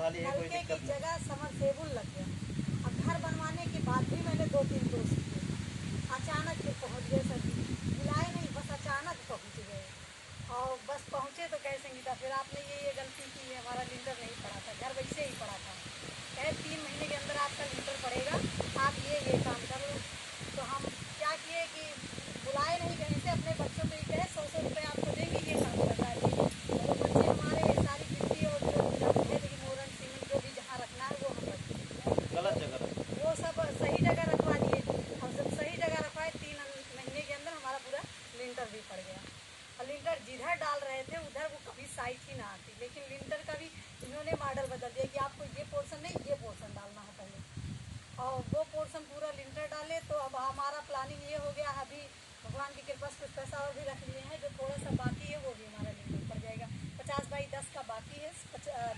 बढ़ा ली है, कोई नलके दिक्कत की नहीं। जगह समरसेबुल लग गया। अब घर बनवाने के बाद भी मैंने 2-3 दोस्त किए, अचानक फिर पहुँच गए सर जी, बुलाए नहीं, बस अचानक पहुँच गए। और बस पहुँचे तो कहे संगीता फिर आपने ये गलती की है, हमारा लिंटर नहीं पड़ा था, घर वैसे ही पड़ा था। कहे 3 महीने के अंदर आपका लिंटर पड़ेगा, आप ये काम कर लो। तो हम क्या किए कि बुलाए नहीं कहीं से, अपने बच्चों को ही कहे 100-100 रुपये आपको देंगे, ये काम करवा दीजिए। तो वो बच्चे हमारे सारी गिट्टी और जो रखे थे, लेकिन मोरन सीमेंट जो भी जहाँ रखना है वो हम रख दिए। गलत जगह रख। वो सब सही जगह रखवा दिए। और जब सही जगह रखवाए 3 महीने के अंदर हमारा पूरा लिंटर भी पड़ गया। और लिंटर जिधर डाल रहे थे उधर वो कभी साइट ही ना आती, लेकिन लिंटर का भी इन्होंने मॉडल बदल दिया कि आपको ये पोर्शन नहीं, ये पोर्शन डालना है पहले। और वो पोर्शन पूरा लिंटर डाले तो अब हमारा प्लानिंग ये हो गया, अभी भगवान की कृपा से कुछ पैसा और भी रख लिए हैं, जो थोड़ा सा बाकी है वो भी हमारा लिंटर पड़ जाएगा। 50/10 का बाकी है,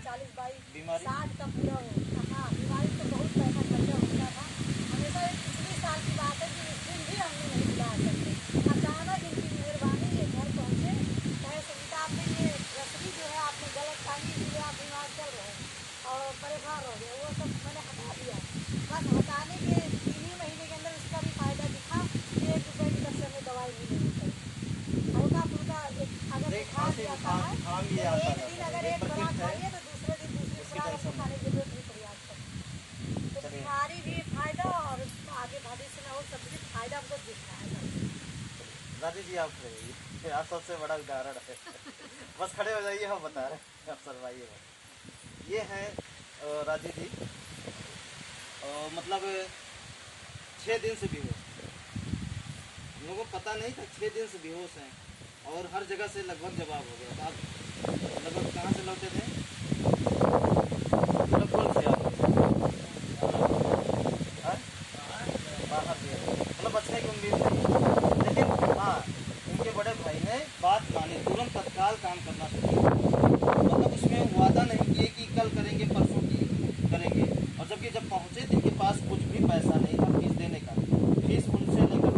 40/60 का पूरा हो। हाँ, बीमारी तो बहुत पैसा खर्चा होता था। हमेशा ये पिछली साल की बात है कि उस दिन भी हमने नहीं बुला सकते, अचानक इनकी मेहरबानी ये घर पहुँचे। कहे संगीता आपने ये रसरी जो है आपने गलत टांगी, इसलिए आप बीमार चल रहे हैं और परेशान हो गए, वो सब मैंने हटा दिया। बस हटाने के 3 ही महीने के अंदर उसका भी फायदा दिखा कि 1 रुपये की दस में दवाई नहीं लेनी पड़ी। हल्का फुल्का अगर देख बुखार खांसी जाता है जुकाम तो ये आता एक दिन रहता अगर है, ये एक खुराक प्रकृति खा है, लिए तो दूसरे दिन दूसरी उसकी खुराक आपको टेंशन खाने नहीं। की जरूरत नहीं पड़ी आज तक। तो चलिए बीमारी भी फायदा और आगे भविष्य में और सब भी फायदा हमको दिख रहा है। राजी जी आप खड़े होइए, आप सबसे बड़ा उदाहरण है। बस खड़े हो जाइए, हम बता रहे हैं, आप सरवाइए बस। ये है राजी जी, मतलब 6 दिन से बेहोश, हम लोगों को पता नहीं था 6 दिन से बेहोश हैं, और हर जगह से लगभग जवाब हो गया। तो आप लगभग कहाँ से लौटे थे? लगभग से आप हाँ? बाहर गए, मतलब बचने की उम्मीद नहीं। लेकिन हाँ, इनके बड़े भाई ने बात मानी, तुरंत तत्काल काम करना शुरू किया। मतलब उसमें वादा नहीं किए कि कल करेंगे परसों की करेंगे। और जबकि जब पहुँचे तो इनके पास कुछ भी पैसा नहीं था फीस देने का। फीस उनसे लेकर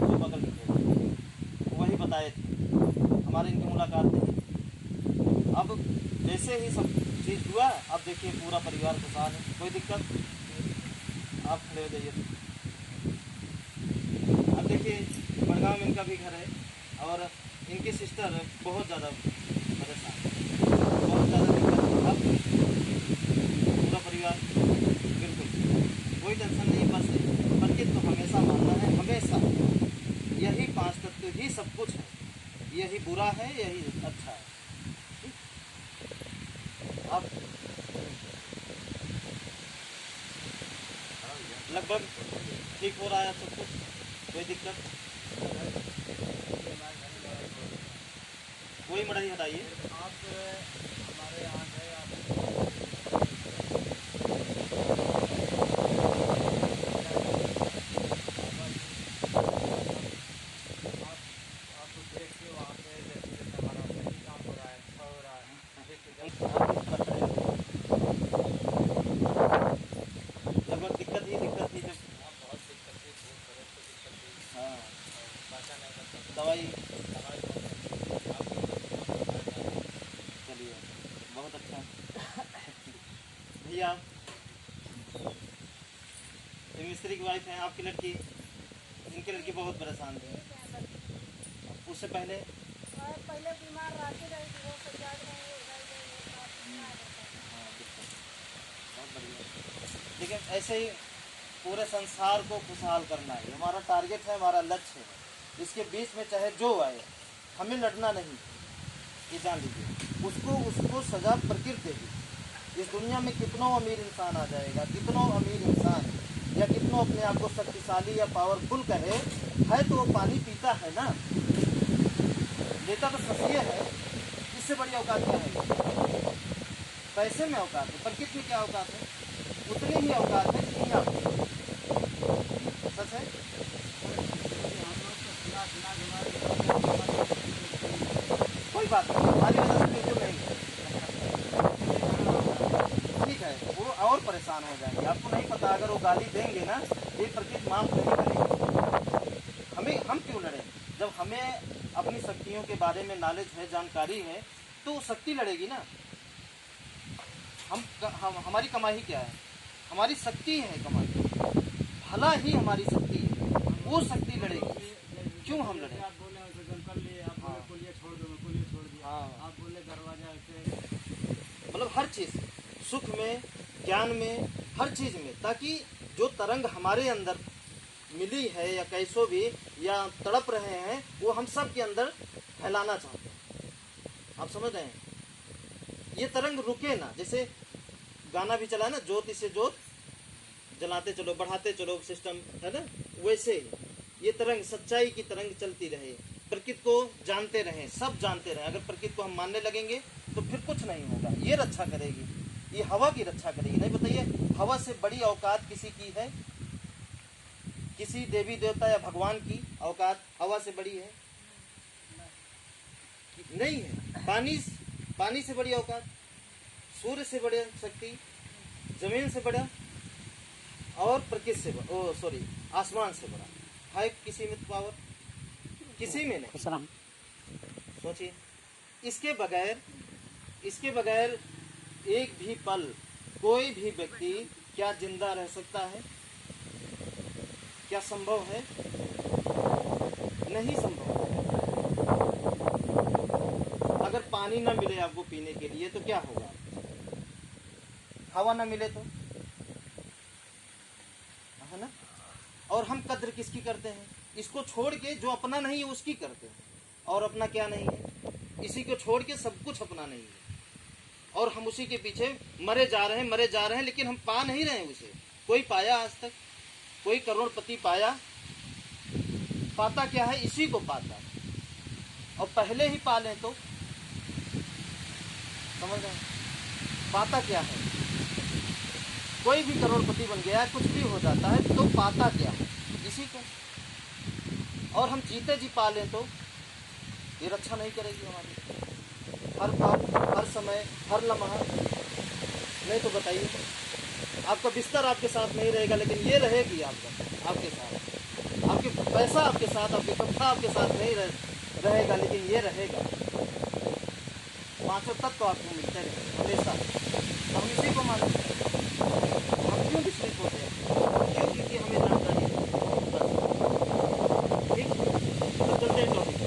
जो बगल में थे वही बताए थे, हमारी इनकी मुलाकात नहीं। अब जैसे ही सब चीज़ हुआ, अब देखिए पूरा परिवार खुशहाल है, कोई दिक्कत। आप खड़े हो जाइए। अब देखिए बड़गांव में इनका भी घर है, और इनकी सिस्टर बहुत ज़्यादा परेशान, बहुत ज़्यादा दिक्कत है। अब पूरा परिवार बिल्कुल कोई टेंशन नहीं, बस प्रकृति तो हमेशा मानना है, हमेशा यही 5 तत्व ही सब कुछ है, यही बुरा है यही अच्छा है। ठीक? अब लगभग ठीक हो रहा है सब कुछ, कोई दिक्कत, कोई मड़ाई हटाइए। आप हमारे यहाँ गए, आप देख के वहाँ पे जैसे हमारा सही काम हो रहा है, अच्छा हो रहा है, लगभग दिक्कत ही जब बहुत दिक्कत थी, बहुत बड़े से दिक्कत थी। हाँ पैसा नहीं था, दवाई। दवाई चलिए बहुत अच्छा। भैया ये मिस्त्री की वाइफ है, आपकी लड़की, इनकी लड़की बहुत परेशान थी उससे पहले। पहले बीमार रहती रही थी, वो सब याद नहीं हाँ बिल्कुल, बहुत बढ़िया। लेकिन ऐसे ही पूरे संसार को खुशहाल करना है हमारा टारगेट है, हमारा लक्ष्य है। इसके बीच में चाहे जो आए, हमें लड़ना नहीं, ये जान लीजिए। उसको सजा प्रकृति देगी। इस दुनिया में कितनों अमीर इंसान आ जाएगा, कितनों अमीर इंसान या कितनों अपने आप को शक्तिशाली या पावरफुल कहे, है तो वो पानी पीता है ना, लेता तो फंसिए है। इससे बड़ी औकात क्या है? पैसे में औकात है, प्रकृति में क्या औकात है? उतनी ही औकात है जितनी आप। सच है। कोई बात नहीं, हमारी वजह से बिल्कुल नहीं, ठीक है। वो और परेशान हो जाएंगे, आपको नहीं पता, अगर वो गाली देंगे ना, ये प्रकृति माफ नहीं करेगी। हम क्यों लड़ें? जब हमें अपनी शक्तियों के बारे में नॉलेज है, जानकारी है, तो शक्ति लड़ेगी ना। हमारी कमाई क्या है? हमारी शक्ति है कमाई, भला ही हमारी शक्ति है, वो शक्ति लड़ेगी। क्यों हम लड़े? आप बोले उसे गन कर लिए, आप बोले पुलिया छोड़ दो, पुलिया छोड़ दिया, हाँ। आप बोले दरवाजा ऐसे, मतलब हर चीज़, सुख में, ज्ञान में, हर चीज़ में, ताकि जो तरंग हमारे अंदर मिली है या कैसो भी या तड़प रहे हैं, वो हम सब के अंदर फैलाना चाहते हैं। आप समझ रहे हैं? ये तरंग रुके ना, जैसे गाना भी चला है ना, ज्योति से ज्योत जलाते चलो, बढ़ाते चलो, सिस्टम है ना, वैसे ही ये तरंग, सच्चाई की तरंग चलती रहे, प्रकृति को जानते रहें, सब जानते रहें। अगर प्रकृति को हम मानने लगेंगे तो फिर कुछ नहीं होगा। ये रक्षा करेगी, ये हवा की रक्षा करेगी। नहीं बताइए, हवा से बड़ी औकात किसी की है? किसी देवी देवता या भगवान की औकात हवा से बड़ी है? नहीं है। पानी से बड़ी औकात, सूर्य से बड़ी शक्ति, जमीन से बड़ा, और प्रकृति से बड़ा, आसमान से बड़ा है किसी में पावर? किसी में नहीं। सोचिए, इसके बगैर एक भी पल कोई भी व्यक्ति क्या जिंदा रह सकता है? क्या संभव है? नहीं संभव। अगर पानी ना मिले आपको पीने के लिए तो क्या होगा? हवा ना मिले तो, है ना? और हम कद्र किसकी करते हैं? इसको छोड़ के जो अपना नहीं है उसकी करते हैं। और अपना क्या नहीं है? इसी को छोड़ के सब कुछ अपना नहीं है, और हम उसी के पीछे मरे जा रहे हैं, लेकिन हम पा नहीं रहे हैं उसे। कोई पाया आज तक? कोई करोड़पति पाया? पाता क्या है? इसी को पाता है। और पहले ही पा लें तो समझ रहे हैं? पाता क्या है? कोई भी करोड़पति बन गया, कुछ भी हो जाता है, तो पाता क्या है? इसी को। और हम जीते जी पा लें तो ये रक्षा नहीं करेगी हमारी, हर पल, हर समय, हर लम्हा। नहीं तो बताइए, आपका बिस्तर आपके साथ नहीं रहेगा, लेकिन ये रहेगी आपके साथ। आपके पैसा आपके साथ, आपके कपड़ा आपके साथ नहीं रहेगा, लेकिन ये रहेगा। पांचों तत्व तो आपको मिलते रहेंगे हमेशा। हम इसी को मानते हैं। हम क्यों विचलित होते हैं? क्यों? क्योंकि हमें जानकारी है। ठीक, तो चलते हैं टॉपिक।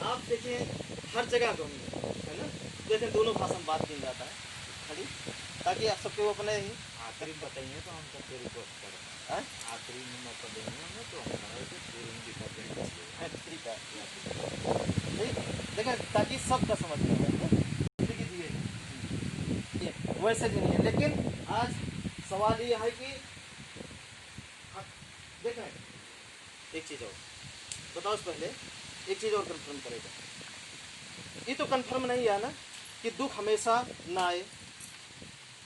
आप देखिए, हर जगह गवर्नमेंट है ना, जैसे दोनों भाषा में बात की जाता है खड़ी, ताकि आप सबके वो अपने ही आखिरी बताइए तो हम सबके रिपोर्ट करें। आखिरी में मौका देंगे हमें तो हम देखें, ताकि सबका समझ में आए। वैसे भी नहीं है, लेकिन आज सवाल ये है कि देखें, एक चीज और बताओ, उससे पहले एक चीज और कंफर्म करेगा। ये तो कंफर्म नहीं है ना कि दुख हमेशा ना आए,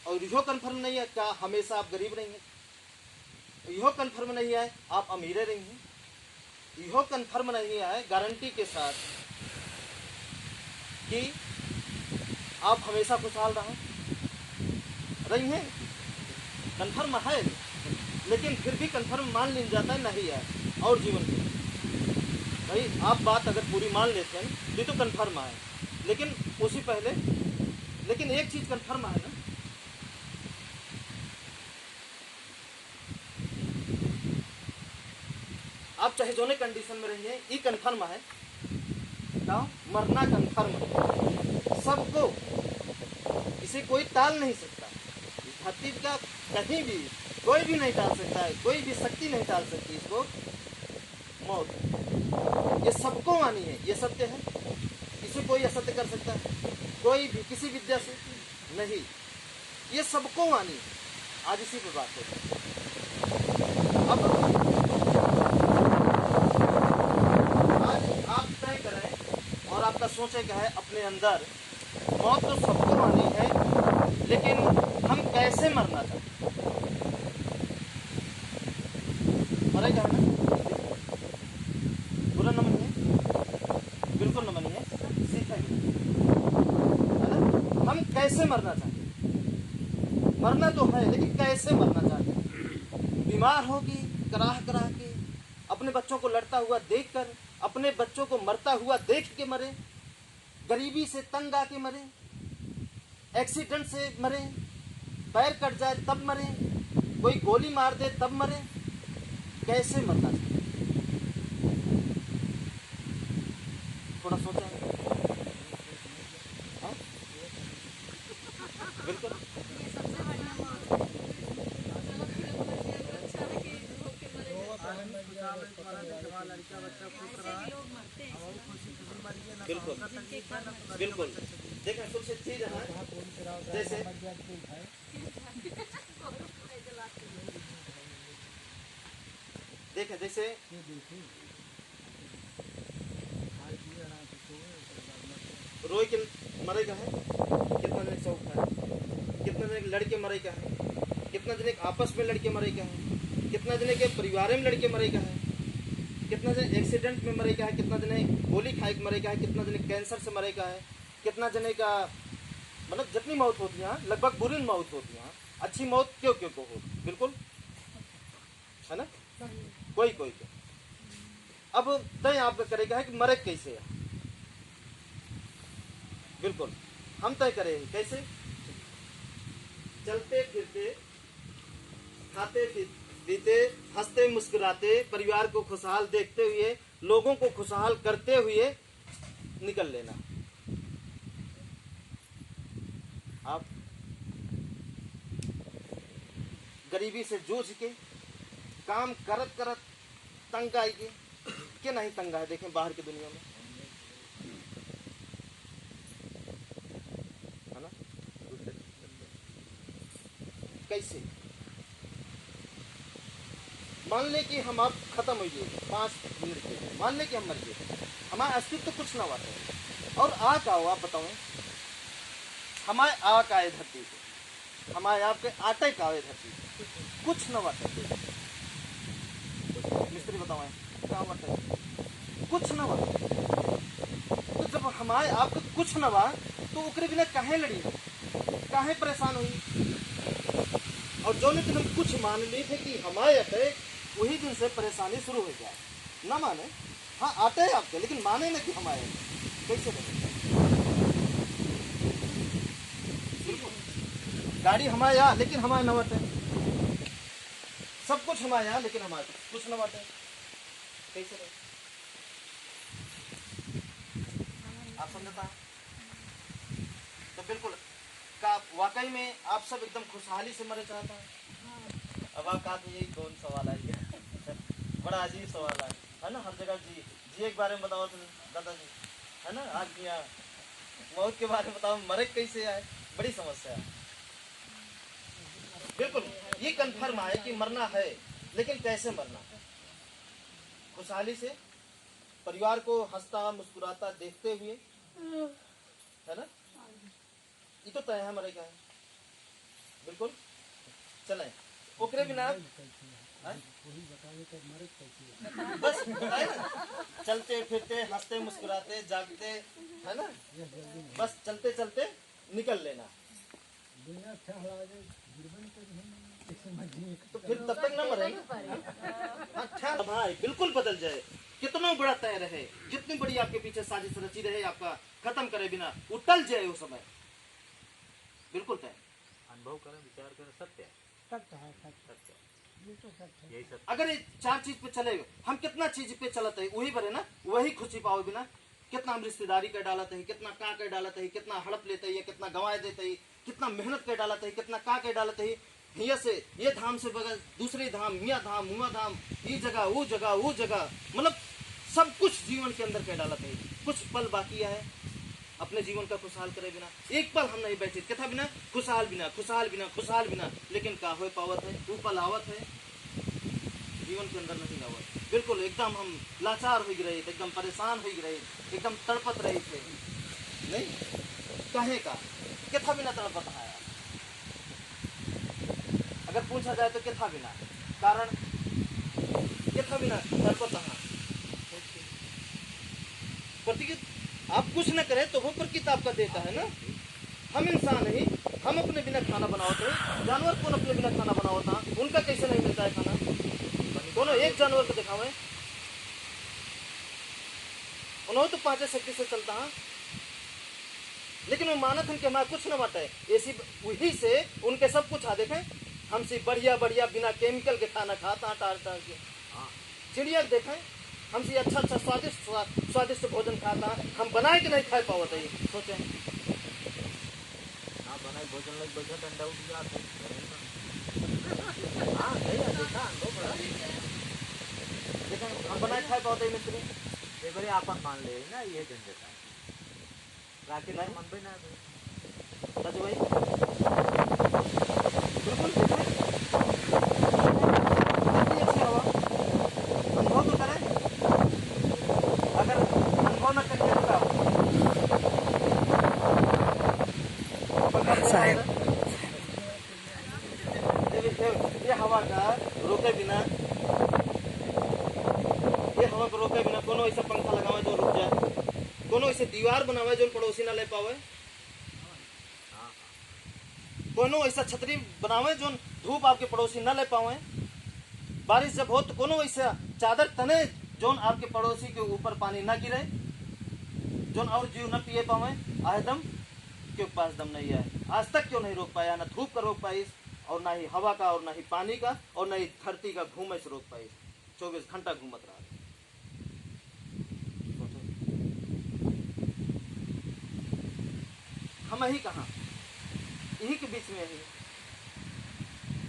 और यह कंफर्म नहीं है क्या हमेशा आप गरीब रहेंगे, यह कंफर्म नहीं है आप अमीर रहेंगे, यह कंफर्म नहीं है गारंटी के साथ कि आप हमेशा खुशहाल रही हैं। कंफर्म है, लेकिन फिर भी कंफर्म मान लिया जाता है नहीं है। और जीवन की भाई आप बात अगर पूरी मान लेते हैं ये तो कंफर्म है, लेकिन उसी पहले, लेकिन एक चीज कंफर्म है ना, आप चाहे जोने कंडीशन में रहिए, ये कंफर्म है ना, मरना कंफर्म है सबको, इसे कोई टाल नहीं सकता। इस धरती का कहीं भी कोई भी नहीं टाल सकता है, कोई भी शक्ति नहीं टाल सकती इसको। मौत ये सबको आनी है, ये सत्य है, इसे कोई असत्य कर सकता है? कोई भी किसी विद्या से नहीं, ये सबको आनी है। आज इसी पर बात होगी। अब आज आप तय करें और आपका सोचे क्या है अपने अंदर, मौत तो सबको आनी है, लेकिन हम कैसे मरना चाहते हैं? मरेगा ना, बुरा न मानिए, बिल्कुल न मानिए, सीखेंगे है ना। हम कैसे मरना चाहते हैं? मरना तो है, लेकिन कैसे मरना चाहते हैं? बीमार होगी कराह कराह के, अपने बच्चों को लड़ता हुआ देखकर, अपने बच्चों को मरता हुआ देख के मरे, गरीबी से तंग आके मरे, एक्सीडेंट से मरे, पैर कट जाए तब मरे, कोई गोली मार दे तब मरे, कैसे मरना चाहिए? थोड़ा सोचा है? हाँ? बिल्कुल ये सबसे बढ़िया मौत है। चलो फिल्म बन गया तो अच्छा है कि होके मरे जाते। ऐसे भी लोग मरते हैं बिल्कुल जिनके एक बार मर बिल्कुल। देखें कुछ चीज है जैसे देखें जैसे रोई के मरेगा है, कितना जने चौक है, कितना जने लड़के मरेगा है, कितना जने आपस में लड़के मरेगा है, कितना जने के परिवार में लड़के मरेगा है, कितना जने एक्सीडेंट में मरेगा है, कितना जने गोली खाए के मरेगा है, कितना जने कैंसर से मरेगा है, कितना जने का मतलब जितनी मौत होती है लगभग बुरी मौत होती है। अच्छी मौत क्यों क्यों को हो, बिल्कुल है ना, कोई कोई को। अब तय आपका करेगा है कि मरे कैसे है, बिल्कुल हम तय करेंगे कैसे, चलते फिरते, खाते पीते, हंसते मुस्कुराते, परिवार को खुशहाल देखते हुए, लोगों को खुशहाल करते हुए निकल लेना। आप गरीबी से जूझ के काम करत करत तंग आएगी कि नहीं तंग है, देखें बाहर की दुनिया में है ना, कैसे मान ले कि हम आप खत्म हो गए 5 मिनट के, मान ले कि हम मर गए, हमारा अस्तित्व तो कुछ ना हुआ है। और आ का हो, आप बताओ हमारे आ का है धरती पे, हमारे आपके आटे का है धरती पे, कुछ न बात है। मिस्त्री बताओ क्या बात है, कुछ न बात। तो जब हमारे आपको कुछ न बा तो ओकरे बिना काहे लड़ी, काहे परेशान हुई। और जो दिन हम कुछ मान ली थे कि हमारे अटे, वही दिन से परेशानी शुरू हो जाए। ना माने, हाँ आते हैं आपके, लेकिन माने ना कि हमारे, कैसे बने। गाड़ी हमारे यहाँ लेकिन हमारे न बाटे, सब कुछ हमारे यहाँ लेकिन हमारे कुछ न बाटे, कैसे रहे? आप समझता तो बिल्कुल का वाकई में आप सब एकदम खुशहाली से मरे चाहता है। अब आप कहा यही कौन सवाल है बड़ा अजीब सवाल है ना, हर जगह जी के बारे में बताओ तो दादाजी है ना, आज यहाँ मौत के बारे में बताओ, मरे कैसे आए, बड़ी समस्या है। बिल्कुल ये कन्फर्म है कि मरना है, लेकिन कैसे मरना है, खुशहाली से परिवार को हंसता मुस्कुराता देखते हुए, है ना, ये तो तय है मरेगा है। बिल्कुल चले ओकरे बिना बस बताए ना, चलते फिरते हंसते मुस्कुराते जागते, है ना, बस चलते चलते निकल लेना, तो फिर तब तक न मरेगा। भाई बिल्कुल बदल जाए, कितना बड़ा तय रहे, जितनी बड़ी आपके पीछे साजिश रची रहे, आपका खत्म करे बिना उटल जाए वो समय, बिल्कुल तय। अनुभव करें, विचार करें, सत्य है, सत्य है, सत्य ये तो सत्य है। यही सत्य। अगर ये 4 चीज पे चले, हम कितना चीज पे चलते है वही बरे ना, वही खुशी पाओ बिना, कितना हम रिश्तेदारी कर डालते है, कितना का कर डालते है, कितना हड़प लेते है, कितना गंवाए देते है, कितना मेहनत कर डालते है, कितना का कर डालते है, हिया से ये धाम से बगल दूसरे धाम, मियाँ धाम मुआ धाम, ये जगह वो जगह, मतलब सब कुछ जीवन के अंदर कर डालते है। कुछ पल बाकी है अपने जीवन का खुशहाल करे बिना, एक पल हम नहीं बैठे कथा बिना, खुशहाल बिना, खुशहाल बिना, खुशहाल बिना, लेकिन का हो पावत है, वो पल आवत है जीवन के अंदर नहीं आवत। बिल्कुल एकदम हम लाचार हो रहे थे, एकदम परेशान हो रहे, एकदम तड़पत रहे थे, नहीं कहे का कथा बिना तड़पत है। अगर पूछा जाए तो कथा बिना, कारण कथा बिना तड़पत है, प्रकृति आप कुछ न करें तो वो प्रकृति आपका देता है ना। हम इंसान ही, हम अपने बिना खाना बनाते हैं, जानवर कौन अपने बिना खाना बनाता, उनका कैसे नहीं मिलता है खाना, दोनों एक जानवर को दिखावे, उन्होंने तो 5 शक्ति से चलता है, लेकिन वो मानत हन कि हमारा कुछ न बाटे, ऐसी वही से उनके सब कुछ आ देखें हमसे बढ़िया बढ़िया बिना केमिकल के खाना खाता टार टार के। चिड़िया देखें हमसे अच्छा अच्छा स्वादिष्ट भोजन खाता, हम बनाए के नहीं खाए पावत है। सोचें हाँ बनाई भोजन लग बजा डंडा उठ जाते हाँ नहीं है, देखा अनुभव बड़ा देखें हम बनाए खाए पावत है मिस्त्री। एक बार आपन मान ले ना ये झंझट है राकेश नहीं। मन पे ना दे। सच भाई बिल्कुल देखें कितनी अच्छी हवा, अनुभव तो करें। अगर अनुभव न करें तो ये हवा का रोके बिना, ये हवा को रोके बिना कोनो ऐसा पंखा लगावे जो रुक जाए, कोनो ऐसे दीवार बनावे जो पड़ोसी ना ले पावे, कोनो ऐसा छतरी बनावे जो धूप आपके पड़ोसी न ले पावे, बारिश जब हो तो कोनो ऐसा चादर तने जोन आपके पड़ोसी के ऊपर पानी न गिरे, जोन और जीव न पिए पावे। आदम क्यों पास दम नहीं है, आज तक क्यों नहीं रोक पाया, ना धूप का रोक पाई और ना ही हवा का और ना ही पानी का और ना ही धरती का घूमे से रोक पाई। 24 घंटा घूमत रहा। हम ही कहाँ, यही के बीच में ही,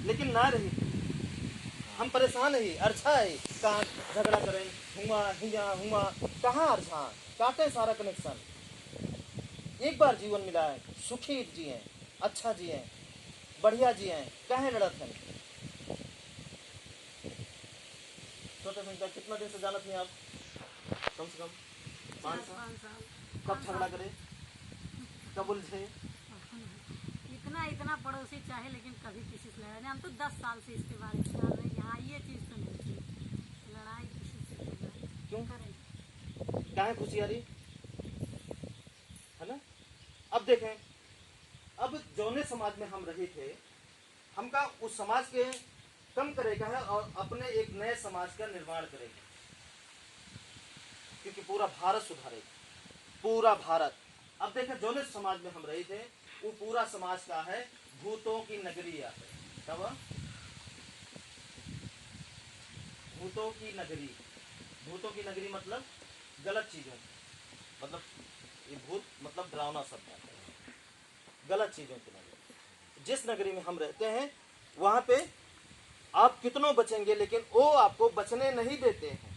लेकिन ना रही हम परेशान ही, अच्छा है कहाँ झगड़ा करें, हुआ कहाँ अच्छा काटे सारा कनेक्शन। एक बार जीवन मिला है, सुखी जिए, अच्छा जिए, बढ़िया जिए, कहे लड़त है। छोटे भैया कितना दिन से जानत नहीं आप? कम से कम 5 साल। कब झगड़ा करे, कब उलझे? इतना पड़ोसी चाहे लेकिन कभी किसी से लड़ा नहीं। हम तो 10 साल से इसके बारे में जान रहे हैं। यहाँ ये चीज़ तो नहीं थी, लड़ाई किसी से क्यों करें। काहे खुशियारी है ना। अब देखें, अब जौने समाज में हम रहे थे, हमका उस समाज के कम करेगा है और अपने एक नए समाज का निर्माण करेगा, क्योंकि पूरा भारत सुधारेगा, पूरा भारत। अब देखें जौने समाज में हम रहे थे वो पूरा समाज का है भूतों की नगरी है। क्या हुआ? भूतों की नगरी। भूतों की नगरी मतलब गलत चीजों, मतलब ये भूत मतलब डरावना शब्द है, गलत चीजों की नगरी। जिस नगरी में हम रहते हैं वहां पे आप कितनों बचेंगे लेकिन वो आपको बचने नहीं देते हैं।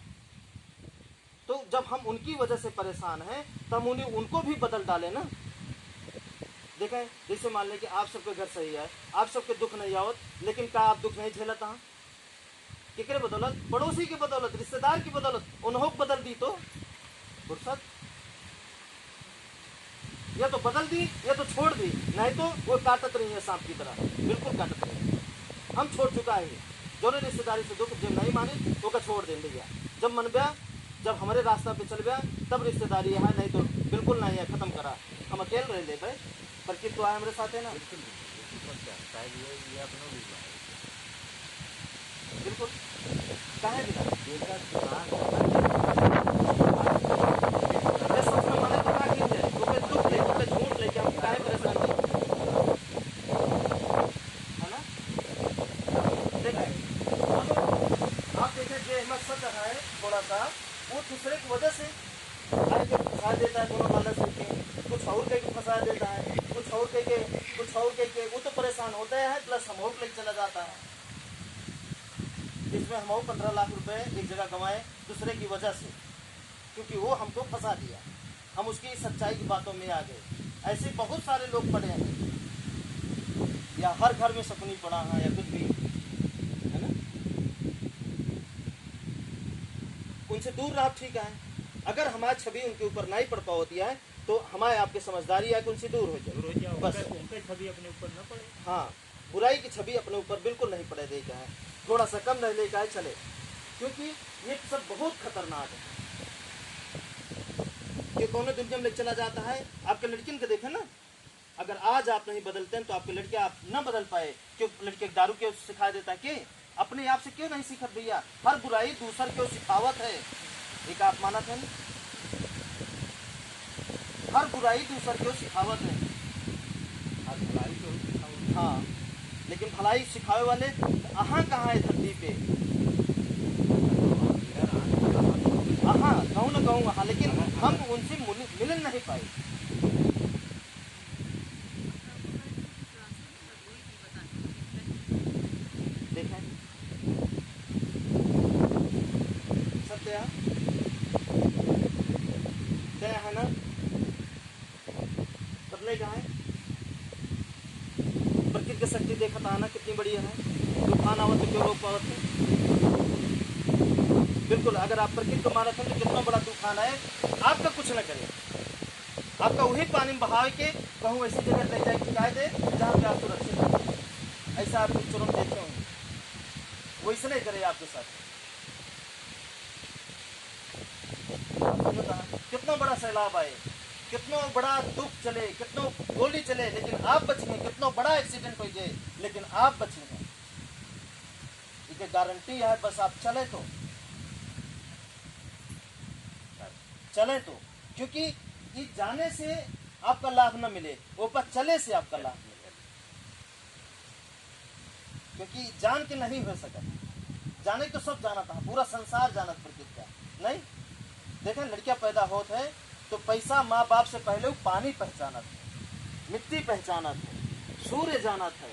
तो जब हम उनकी वजह से परेशान हैं तो हम उनको भी बदल डालें ना। देखें जैसे मान लें कि आप सबके घर सही है, आप सबके दुख नहीं आवत, लेकिन का आप दुख नहीं झेलता हाँ? किकरे बदौलत? पड़ोसी की बदौलत, रिश्तेदार की बदौलत उन्हों को बदल दी तो फुर्सत, या तो बदल दी या तो छोड़ दी, नहीं तो वो काटत रही है सांप की तरह, बिल्कुल काटत रही है। हम छोड़ चुका है जो रिश्तेदारी से दुख जब नहीं माने वो का छोड़ दें दिया, जब मन गया जब हमारे रास्ता पे चल गया तब रिश्तेदारी है, नहीं तो बिल्कुल नहीं है, खत्म करा। हम अकेले रह ले भाई, पर कि तो आए हमारे साथ है ना, बिल्कुल ये अपनों भी बिल्कुल काहे बिना देखा अरे सच में माने तो का गिर जाए, तो पे दुख ले, तो पे झूठ लेके हम काहे परेशान है ना। देखें आप देखें जो हिम्मत सच है थोड़ा सा, वो दूसरे की वजह से आगे के फंसा देता है, दोनों लालच लेके कुछ और के फंसा देता है, कुछ और के वो तो परेशान होता है, प्लस हम और लेके चला जाता है। इसमें हम 15 लाख रुपए एक जगह कमाए दूसरे की वजह से, क्योंकि वो हमको फंसा दिया, हम उसकी सच्चाई की बातों में आ गए। ऐसे बहुत सारे लोग पड़े हैं, या हर घर में सपनी पड़ा है या कुछ भी है ना। उनसे दूर रहा ठीक है, अगर हमारी छवि उनके ऊपर नहीं पड़ पाती है तो हमारे आपके समझदारी है कि उनसे दूर हो जाए बस। उनके छवि अपने ऊपर न पड़े। हाँ, बुराई की छवि अपने ऊपर बिल्कुल नहीं पड़े देगा है, थोड़ा सा कम रह लेगा है चले, क्योंकि ये सब बहुत खतरनाक है। ये कौन दुनिया में चला जाता है, आपके लड़किन को देखे ना, अगर आज आप नहीं बदलते हैं तो आपके लड़के आप न बदल पाए। क्यों लड़के दारू क्यों सिखा देता है, कि अपने आप से क्यों नहीं सीखत भैया, हर बुराई दूसर क्यों सिखावत है, एक आप मानत है, हर बुराई दूसर को सिखावत है। आज भलाई तो सिखाओ। हाँ, लेकिन भलाई सिखावे वाले अहाँ कहाँ है धरती पे? अहाँ कहूँ ना कहूँ हाँ, लेकिन हम उनसे मिल नहीं पाए। देखें सत्य क्या है ना, बदले कहाँ है? प्रकृति की शक्ति देखा था ना कितनी बड़ी है। तूफान आवत तो क्यों रोक पावत है? बिल्कुल, अगर आप प्रकृति को मानते हैं तो कितना बड़ा तूफान आए आपका कुछ न करे, आपका वही पानी में बहाव के कहूँ ऐसी जगह ले जाए टिकाए दे जहाँ पे आप सुरक्षित हो। ऐसा आप तुरंत देखे होंगे, वो इसलिए करे आपके साथ। कितना बड़ा सैलाब आए, कितना बड़ा दुख चले, कितना गोली चले, लेकिन आप बचेंगे। कितना बड़ा एक्सीडेंट हो जाए लेकिन आप बचेंगे। इसकी गारंटी है, बस आप चले तो क्योंकि इस जाने से आपका लाभ न मिले, वो पर चले से आपका लाभ मिले। क्योंकि जान के नहीं हो सका, जाने तो सब जाना था, पूरा संसार जानत प्रकृति का नहीं। देखें लड़कियां पैदा होते है तो पैसा माँ बाप से पहले वो पानी पहचाना था, मिट्टी पहचाना था, सूर्य जाना था,